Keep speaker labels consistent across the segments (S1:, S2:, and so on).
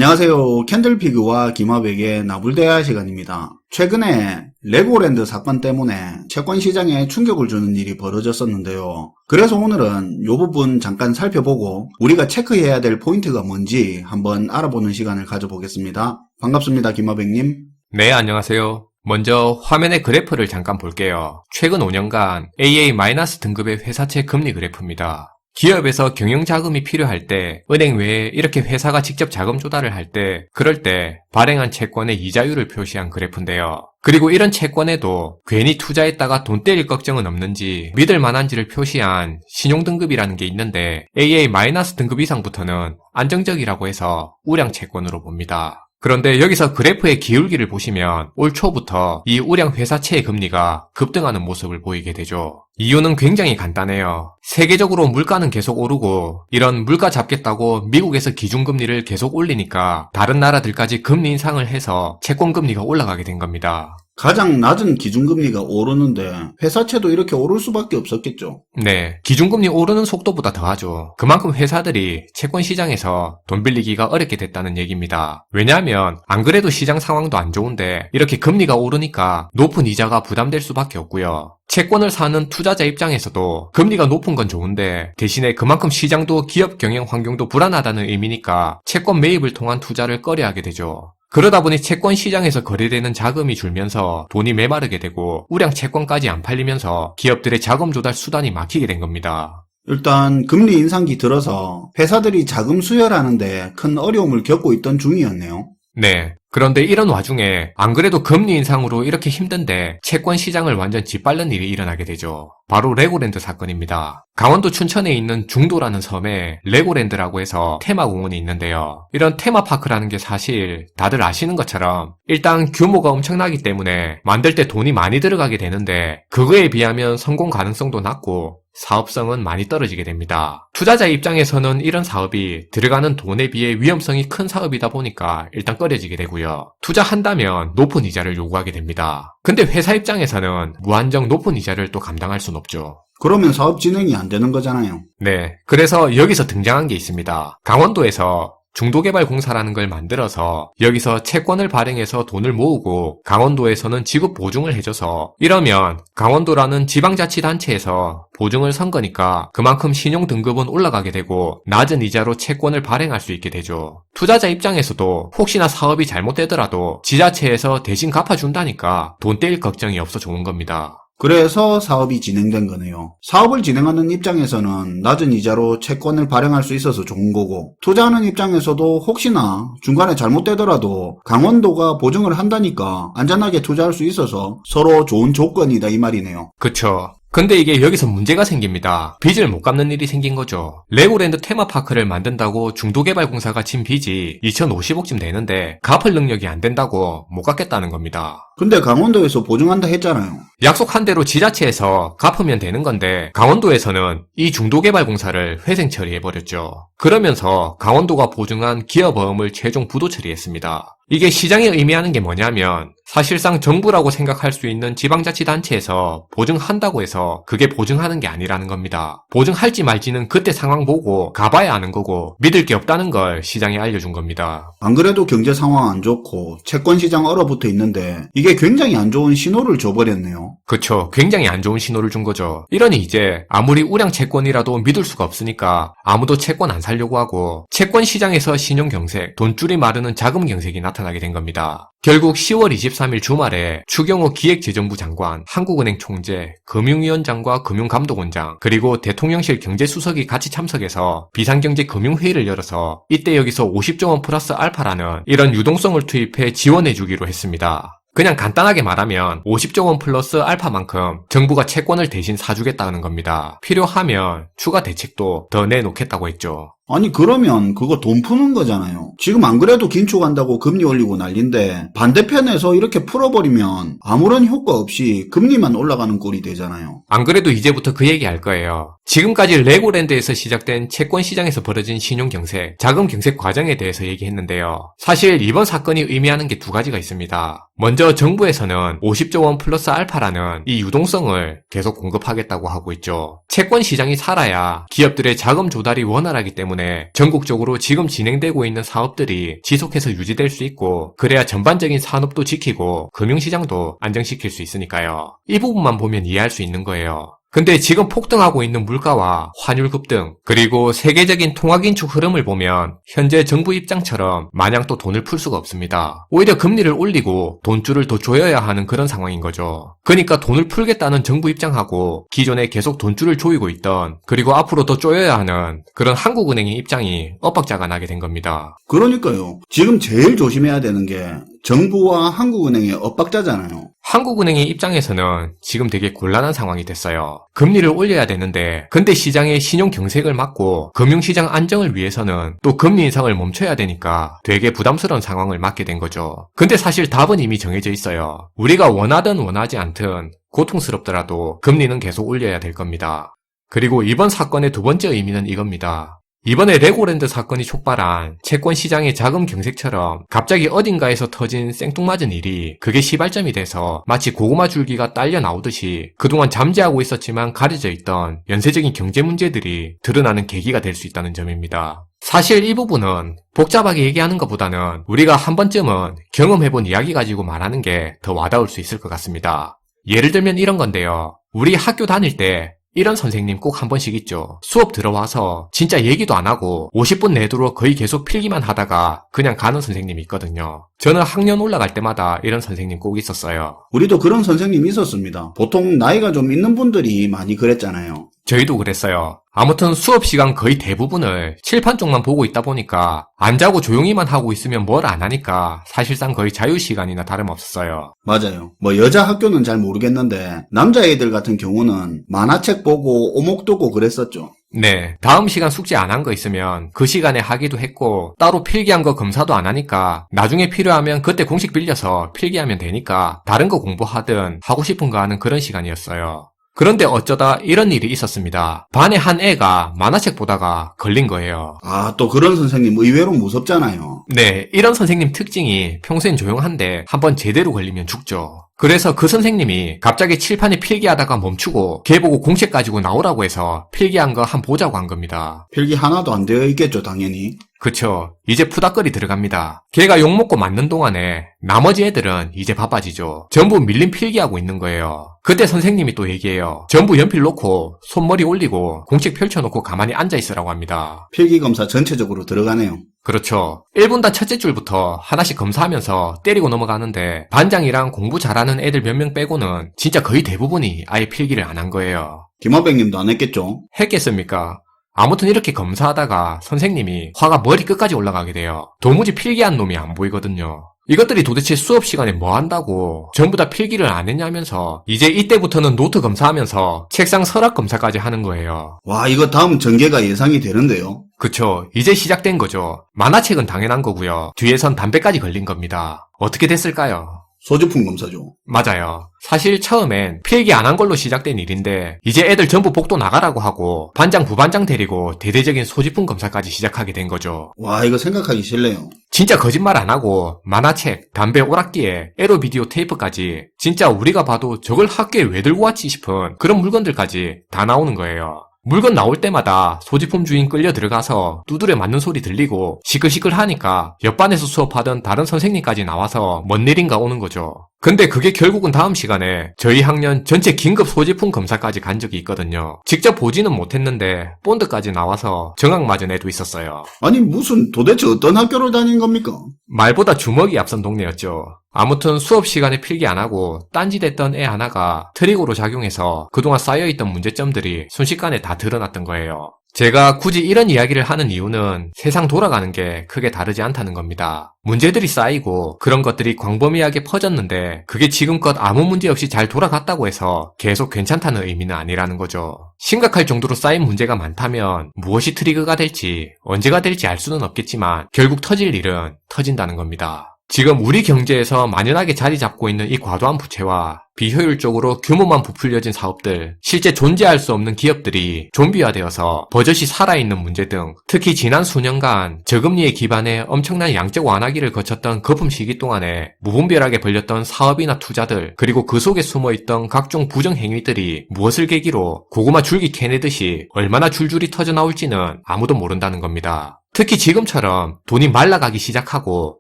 S1: 안녕하세요. 캔들피그와 김하백의 나불대화 시간입니다. 최근에 레고랜드 사건 때문에 채권 시장에 충격을 주는 일이 벌어졌었는데요. 그래서 오늘은 이 부분 잠깐 살펴보고 우리가 체크해야 될 포인트가 뭔지 한번 알아보는 시간을 가져보겠습니다. 반갑습니다. 김하백님.
S2: 네, 안녕하세요. 먼저 화면의 그래프를 잠깐 볼게요. 최근 5년간 AA- 등급의 회사채 금리 그래프입니다. 기업에서 경영자금이 필요할 때, 은행 외에 이렇게 회사가 직접 자금 조달을 할 때, 그럴 때 발행한 채권의 이자율을 표시한 그래프인데요. 그리고 이런 채권에도 괜히 투자했다가 돈 떼일 걱정은 없는지 믿을 만한지를 표시한 신용등급이라는 게 있는데 AA- 등급 이상부터는 안정적이라고 해서 우량 채권으로 봅니다. 그런데 여기서 그래프의 기울기를 보시면 올 초부터 이 우량 회사채의 금리가 급등하는 모습을 보이게 되죠. 이유는 굉장히 간단해요. 세계적으로 물가는 계속 오르고 이런 물가 잡겠다고 미국에서 기준금리를 계속 올리니까 다른 나라들까지 금리 인상을 해서 채권금리가 올라가게 된 겁니다.
S1: 가장 낮은 기준금리가 오르는데 회사채도 이렇게 오를 수밖에 없었겠죠.
S2: 네, 기준금리 오르는 속도보다 더하죠. 그만큼 회사들이 채권 시장에서 돈 빌리기가 어렵게 됐다는 얘기입니다. 왜냐하면 안 그래도 시장 상황도 안 좋은데 이렇게 금리가 오르니까 높은 이자가 부담될 수밖에 없고요. 채권을 사는 투자자 입장에서도 금리가 높은 건 좋은데 대신에 그만큼 시장도 기업 경영 환경도 불안하다는 의미니까 채권 매입을 통한 투자를 꺼려하게 되죠. 그러다 보니 채권 시장에서 거래되는 자금이 줄면서 돈이 메마르게 되고 우량 채권까지 안 팔리면서 기업들의 자금 조달 수단이 막히게 된 겁니다.
S1: 일단 금리 인상기 들어서 회사들이 자금 수혈하는데 큰 어려움을 겪고 있던 중이었네요.
S2: 네. 그런데 이런 와중에 안 그래도 금리 인상으로 이렇게 힘든데 채권 시장을 완전 짓밟는 일이 일어나게 되죠. 바로 레고랜드 사건입니다. 강원도 춘천에 있는 중도라는 섬에 레고랜드라고 해서 테마공원이 있는데요. 이런 테마파크라는 게 사실 다들 아시는 것처럼 일단 규모가 엄청나기 때문에 만들 때 돈이 많이 들어가게 되는데 그거에 비하면 성공 가능성도 낮고 사업성은 많이 떨어지게 됩니다. 투자자 입장에서는 이런 사업이 들어가는 돈에 비해 위험성이 큰 사업이다 보니까 일단 꺼려지게 되고요. 투자한다면 높은 이자를 요구하게 됩니다. 근데 회사 입장에서는 무한정 높은 이자를 또 감당할 순 없죠.
S1: 그러면 사업 진행이 안 되는 거잖아요.
S2: 네, 그래서 여기서 등장한 게 있습니다. 강원도에서 중도개발공사라는 걸 만들어서 여기서 채권을 발행해서 돈을 모으고 강원도에서는 지급 보증을 해줘서 이러면 강원도라는 지방자치단체에서 보증을 선 거니까 그만큼 신용등급은 올라가게 되고 낮은 이자로 채권을 발행할 수 있게 되죠. 투자자 입장에서도 혹시나 사업이 잘못되더라도 지자체에서 대신 갚아준다니까 돈 떼일 걱정이 없어 좋은 겁니다.
S1: 그래서 사업이 진행된 거네요. 사업을 진행하는 입장에서는 낮은 이자로 채권을 발행할 수 있어서 좋은 거고, 투자하는 입장에서도 혹시나 중간에 잘못되더라도 강원도가 보증을 한다니까 안전하게 투자할 수 있어서 서로 좋은 조건이다 이 말이네요.
S2: 그쵸. 근데 이게 여기서 문제가 생깁니다. 빚을 못 갚는 일이 생긴 거죠. 레고랜드 테마파크를 만든다고 중도개발공사가 진 빚이 2,050억쯤 되는데 갚을 능력이 안 된다고 못 갚겠다는 겁니다.
S1: 근데 강원도에서 보증한다 했잖아요.
S2: 약속한 대로 지자체에서 갚으면 되는 건데 강원도에서는 이 중도개발공사를 회생 처리해버렸죠. 그러면서 강원도가 보증한 기업어음을 최종 부도 처리했습니다. 이게 시장에 의미하는 게 뭐냐면 사실상 정부라고 생각할 수 있는 지방자치단체에서 보증한다고 해서 그게 보증하는 게 아니라는 겁니다. 보증할지 말지는 그때 상황 보고 가봐야 아는 거고 믿을 게 없다는 걸 시장에 알려준 겁니다.
S1: 안 그래도 경제 상황 안 좋고 채권 시장 얼어붙어 있는데 이게 굉장히 안 좋은 신호를 줘버렸네요.
S2: 그쵸. 굉장히 안 좋은 신호를 준 거죠. 이러니 이제 아무리 우량 채권이라도 믿을 수가 없으니까 아무도 채권 안 사려고 하고 채권 시장에서 신용경색, 돈줄이 마르는 자금경색이 나타나게 된 겁니다. 결국 10월 23일 주말에 추경호 기획재정부 장관, 한국은행 총재, 금융위원장과 금융감독원장, 그리고 대통령실 경제수석이 같이 참석해서 비상경제금융회의를 열어서 이때 여기서 50조 원 플러스 알파라는 이런 유동성을 투입해 지원해주기로 했습니다. 그냥 간단하게 말하면 50조 원 플러스 알파만큼 정부가 채권을 대신 사주겠다는 겁니다. 필요하면 추가 대책도 더 내놓겠다고 했죠.
S1: 아니 그러면 그거 돈 푸는 거잖아요. 지금 안 그래도 긴축한다고 금리 올리고 난린데 반대편에서 이렇게 풀어버리면 아무런 효과 없이 금리만 올라가는 꼴이 되잖아요.
S2: 안 그래도 이제부터 그 얘기 할 거예요. 지금까지 레고랜드에서 시작된 채권 시장에서 벌어진 신용경색, 자금경색 과정에 대해서 얘기했는데요. 사실 이번 사건이 의미하는 게 두 가지가 있습니다. 먼저 정부에서는 50조 원 플러스 알파라는 이 유동성을 계속 공급하겠다고 하고 있죠. 채권 시장이 살아야 기업들의 자금 조달이 원활하기 때문에 때문에 전국적으로 지금 진행되고 있는 사업들이 지속해서 유지될 수 있고 그래야 전반적인 산업도 지키고 금융시장도 안정시킬 수 있으니까요. 이 부분만 보면 이해할 수 있는 거예요. 근데 지금 폭등하고 있는 물가와 환율 급등, 그리고 세계적인 통화긴축 흐름을 보면 현재 정부 입장처럼 마냥 또 돈을 풀 수가 없습니다. 오히려 금리를 올리고 돈줄을 더 조여야 하는 그런 상황인 거죠. 그러니까 돈을 풀겠다는 정부 입장하고 기존에 계속 돈줄을 조이고 있던, 그리고 앞으로 더 조여야 하는 그런 한국은행의 입장이 엇박자가 나게 된 겁니다.
S1: 그러니까요. 지금 제일 조심해야 되는 게 정부와 한국은행의 엇박자잖아요.
S2: 한국은행의 입장에서는 지금 되게 곤란한 상황이 됐어요. 금리를 올려야 되는데 근데 시장의 신용 경색을 막고 금융시장 안정을 위해서는 또 금리 인상을 멈춰야 되니까 되게 부담스러운 상황을 맞게 된 거죠. 근데 사실 답은 이미 정해져 있어요. 우리가 원하든 원하지 않든 고통스럽더라도 금리는 계속 올려야 될 겁니다. 그리고 이번 사건의 두 번째 의미는 이겁니다. 이번에 레고랜드 사건이 촉발한 채권 시장의 자금 경색처럼 갑자기 어딘가에서 터진 생뚱맞은 일이 그게 시발점이 돼서 마치 고구마 줄기가 딸려 나오듯이 그동안 잠재하고 있었지만 가려져 있던 연쇄적인 경제 문제들이 드러나는 계기가 될 수 있다는 점입니다. 사실 이 부분은 복잡하게 얘기하는 것보다는 우리가 한 번쯤은 경험해본 이야기 가지고 말하는 게 더 와닿을 수 있을 것 같습니다. 예를 들면 이런 건데요. 우리 학교 다닐 때 이런 선생님 꼭 한 번씩 있죠. 수업 들어와서 진짜 얘기도 안 하고 50분 내도록 거의 계속 필기만 하다가 그냥 가는 선생님이 있거든요. 저는 학년 올라갈 때마다 이런 선생님 꼭 있었어요.
S1: 우리도 그런 선생님이 있었습니다. 보통 나이가 좀 있는 분들이 많이 그랬잖아요.
S2: 저희도 그랬어요. 아무튼 수업 시간 거의 대부분을 칠판 쪽만 보고 있다 보니까 안 자고 조용히만 하고 있으면 뭘 안 하니까 사실상 거의 자유시간이나 다름없었어요.
S1: 맞아요. 뭐 여자 학교는 잘 모르겠는데 남자애들 같은 경우는 만화책 보고 오목 두고 그랬었죠.
S2: 네, 다음 시간 숙제 안 한 거 있으면 그 시간에 하기도 했고 따로 필기한 거 검사도 안 하니까 나중에 필요하면 그때 공식 빌려서 필기하면 되니까 다른 거 공부하든 하고 싶은 거 하는 그런 시간이었어요. 그런데 어쩌다 이런 일이 있었습니다. 반에 한 애가 만화책 보다가 걸린 거예요.
S1: 아, 또 그런 선생님 의외로 무섭잖아요.
S2: 네, 이런 선생님 특징이 평소엔 조용한데 한번 제대로 걸리면 죽죠. 그래서 그 선생님이 갑자기 칠판에 필기하다가 멈추고 걔 보고 공책 가지고 나오라고 해서 필기한 거 한 보자고 한 겁니다.
S1: 필기 하나도 안 되어 있겠죠, 당연히.
S2: 그쵸. 이제 푸닥거리 들어갑니다. 걔가 욕먹고 맞는 동안에 나머지 애들은 이제 바빠지죠. 전부 밀린 필기하고 있는 거예요. 그때 선생님이 또 얘기해요. 전부 연필 놓고 손머리 올리고 공책 펼쳐놓고 가만히 앉아있으라고 합니다.
S1: 필기 검사 전체적으로 들어가네요.
S2: 그렇죠. 1분단 첫째 줄부터 하나씩 검사하면서 때리고 넘어가는데 반장이랑 공부 잘하는 애들 몇 명 빼고는 진짜 거의 대부분이 아예 필기를 안 한 거예요.
S1: 김한백님도 안 했겠죠?
S2: 했겠습니까? 아무튼 이렇게 검사하다가 선생님이 화가 머리 끝까지 올라가게 돼요. 도무지 필기한 놈이 안 보이거든요. 이것들이 도대체 수업 시간에 뭐 한다고 전부 다 필기를 안 했냐면서 이제 이때부터는 노트 검사하면서 책상 서랍 검사까지 하는 거예요.
S1: 와, 이거 다음 전개가 예상이 되는데요.
S2: 그쵸. 이제 시작된 거죠. 만화책은 당연한 거고요. 뒤에선 담배까지 걸린 겁니다. 어떻게 됐을까요?
S1: 소지품 검사죠.
S2: 맞아요. 사실 처음엔 필기 안 한 걸로 시작된 일인데 이제 애들 전부 복도 나가라고 하고 반장 부반장 데리고 대대적인 소지품 검사까지 시작하게 된 거죠.
S1: 와, 이거 생각하기 싫네요.
S2: 진짜 거짓말 안 하고 만화책, 담배 오락기에 에로 비디오 테이프까지 진짜 우리가 봐도 저걸 학교에 왜 들고 왔지 싶은 그런 물건들까지 다 나오는 거예요. 물건 나올 때마다 소지품 주인 끌려 들어가서 두드려 맞는 소리 들리고 시끌시끌 하니까 옆반에서 수업하던 다른 선생님까지 나와서 뭔 일인가 오는 거죠. 근데 그게 결국은 다음 시간에 저희 학년 전체 긴급 소지품 검사까지 간 적이 있거든요. 직접 보지는 못했는데 본드까지 나와서 정학 맞은 애도 있었어요.
S1: 아니, 무슨 도대체 어떤 학교를 다닌 겁니까?
S2: 말보다 주먹이 앞선 동네였죠. 아무튼 수업 시간에 필기 안 하고 딴짓했던 애 하나가 트리거로 작용해서 그동안 쌓여있던 문제점들이 순식간에 다 드러났던 거예요. 제가 굳이 이런 이야기를 하는 이유는 세상 돌아가는 게 크게 다르지 않다는 겁니다. 문제들이 쌓이고 그런 것들이 광범위하게 퍼졌는데 그게 지금껏 아무 문제 없이 잘 돌아갔다고 해서 계속 괜찮다는 의미는 아니라는 거죠. 심각할 정도로 쌓인 문제가 많다면 무엇이 트리거가 될지 언제가 될지 알 수는 없겠지만 결국 터질 일은 터진다는 겁니다. 지금 우리 경제에서 만연하게 자리 잡고 있는 이 과도한 부채와 비효율적으로 규모만 부풀려진 사업들, 실제 존재할 수 없는 기업들이 좀비화되어서 버젓이 살아있는 문제 등 특히 지난 수년간 저금리에 기반해 엄청난 양적 완화기를 거쳤던 거품 시기 동안에 무분별하게 벌렸던 사업이나 투자들, 그리고 그 속에 숨어있던 각종 부정행위들이 무엇을 계기로 고구마 줄기 캐내듯이 얼마나 줄줄이 터져나올지는 아무도 모른다는 겁니다. 특히 지금처럼 돈이 말라가기 시작하고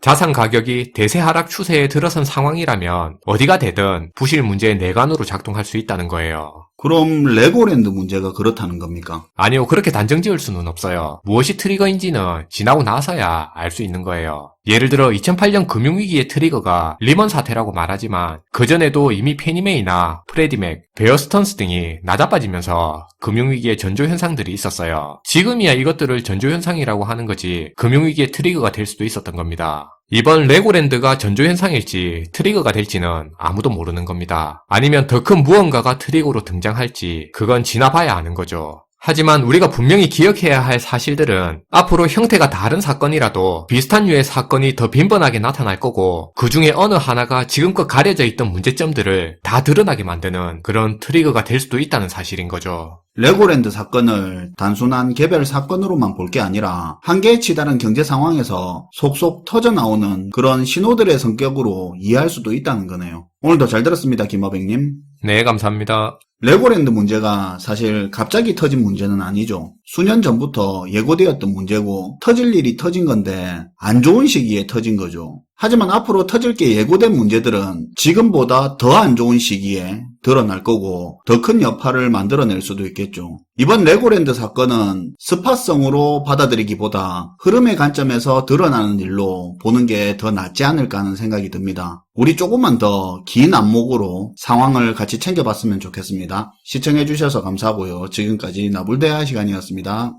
S2: 자산 가격이 대세 하락 추세에 들어선 상황이라면 어디가 되든 부실 문제의 내관으로 작동할 수 있다는 거예요.
S1: 그럼 레고랜드 문제가 그렇다는 겁니까?
S2: 아니요, 그렇게 단정 지을 수는 없어요. 무엇이 트리거인지는 지나고 나서야 알 수 있는 거예요. 예를 들어 2008년 금융위기의 트리거가 리먼 사태라고 말하지만 그전에도 이미 페니메이나 프레디맥, 베어스턴스 등이 낮아빠지면서 금융위기의 전조현상들이 있었어요. 지금이야 이것들을 전조현상이라고 하는 거지 금융위기의 트리거가 될 수도 있었던 겁니다. 이번 레고랜드가 전조현상일지 트리거가 될지는 아무도 모르는 겁니다. 아니면 더 큰 무언가가 트리거로 등장할지 그건 지나봐야 아는 거죠. 하지만 우리가 분명히 기억해야 할 사실들은 앞으로 형태가 다른 사건이라도 비슷한 류의 사건이 더 빈번하게 나타날 거고 그 중에 어느 하나가 지금껏 가려져 있던 문제점들을 다 드러나게 만드는 그런 트리거가 될 수도 있다는 사실인 거죠.
S1: 레고랜드 사건을 단순한 개별 사건으로만 볼 게 아니라 한계에 치달은 경제 상황에서 속속 터져나오는 그런 신호들의 성격으로 이해할 수도 있다는 거네요. 오늘도 잘 들었습니다, 김어백님.
S2: 네, 감사합니다.
S1: 레고랜드 문제가 사실 갑자기 터진 문제는 아니죠. 수년 전부터 예고되었던 문제고 터질 일이 터진 건데 안 좋은 시기에 터진 거죠. 하지만 앞으로 터질 게 예고된 문제들은 지금보다 더 안 좋은 시기에 드러날 거고 더 큰 여파를 만들어낼 수도 있겠죠. 이번 레고랜드 사건은 스파성으로 받아들이기보다 흐름의 관점에서 드러나는 일로 보는 게 더 낫지 않을까 하는 생각이 듭니다. 우리 조금만 더 긴 안목으로 상황을 같이 챙겨봤으면 좋겠습니다. 시청해주셔서 감사하고요. 지금까지 나불대화 시간이었습니다.